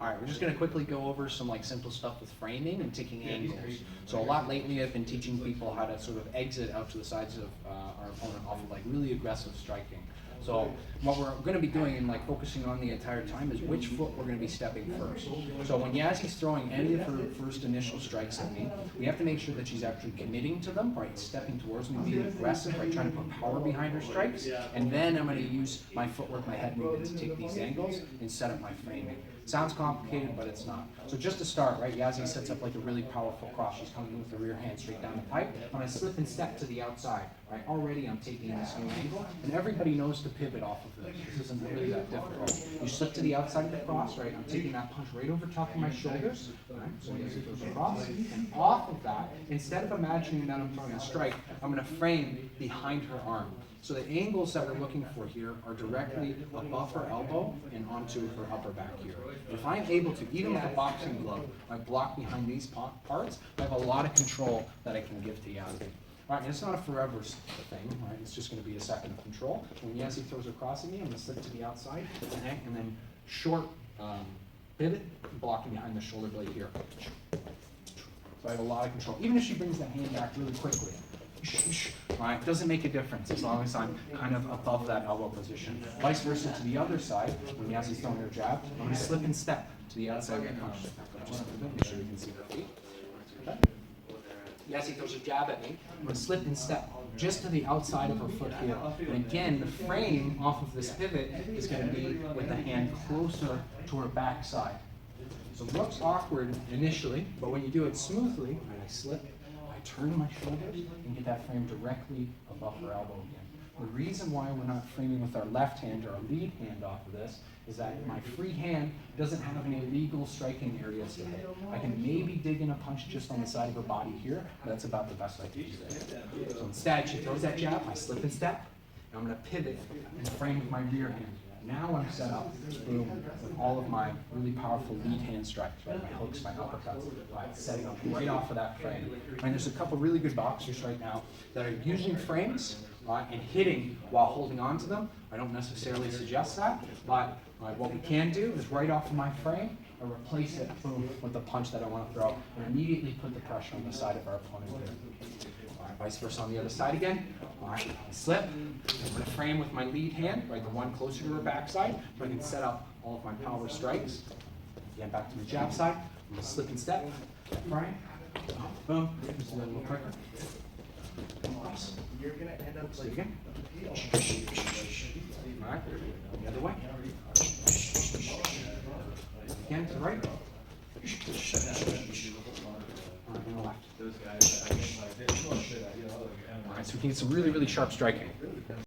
All right, we're just going to quickly go over some like simple stuff with framing and taking angles. So a lot lately I've been teaching people how to sort of exit out to the sides of our opponent off of like really aggressive striking. So what we're going to be doing and like focusing on the entire time is which foot we're going to be stepping first. So when Yazzy's throwing any of her first initial strikes at me, we have to make sure that she's actually committing to them, right? Stepping towards me, being aggressive, right? Trying to put power behind her strikes. And then I'm going to use my footwork, my head movement to take these angles and set up my framing. Sounds complicated, but it's not. So just to start, right, Yazzie sets up like a really powerful cross. She's coming with the rear hand straight down the pipe. I'm going to slip and step to the outside, right? Already I'm taking this new angle, and everybody knows to pivot off of this. This isn't really that difficult. You slip to the outside of the cross, right? I'm taking that punch right over top of my shoulders, right? So Yazzie goes across, and off of that, instead of imagining that I'm throwing a strike, I'm going to frame behind her arm. So the angles that we're looking for here are directly above her elbow and onto her upper back here. If I'm able to, even with a boxing glove, I block behind these parts, I have a lot of control that I can give to Yazzie. All right, and it's not a forever thing, right? It's just going to be a second of control. When Yazzie throws across at me, I'm going to slip to the outside and then short pivot, blocking behind the shoulder blade here. So I have a lot of control. Even if she brings that hand back really quickly, right, doesn't make a difference as long as I'm kind of above that elbow position. Vice versa to the other side, when Yazzie's throwing her jab, I'm going to slip and step to the outside of the punch. Just make sure you can see her feet. Okay. Yazzie throws her jab at me, I'm going to slip and step just to the outside of her foot here. And again, the frame off of this pivot is going to be with the hand closer to her back side. So it looks awkward initially, but when you do it smoothly, and I slip, turn my shoulders and get that frame directly above her elbow again. The reason why we're not framing with our left hand or our lead hand off of this is that my free hand doesn't have any legal striking areas to hit. I can maybe dig in a punch just on the side of her body here, but that's about the best I can do there. So instead, she throws that jab, I slip and step, and I'm going to pivot and frame with my rear hand. Now I'm set up, boom, with all of my really powerful lead hand strikes, right? My hooks, my uppercuts, right? Setting up right off of that frame. And there's a couple really good boxers right now that are using frames and hitting while holding on to them. I don't necessarily suggest that, but what we can do is right off of my frame, I replace it, boom, with the punch that I want to throw, and immediately put the pressure on the side of our opponent here. Vice versa on the other side again. All right, I slip. I'm going to frame with my lead hand, right, the one closer to her backside, so I can set up all of my power strikes. Again, back to the jab side. I'm going to slip and step. Frame. Boom. Just a little quicker. You're going to end up like again. All right, the other way. Again to the right. On the left. those guys. All right, so we can get some really, really sharp striking.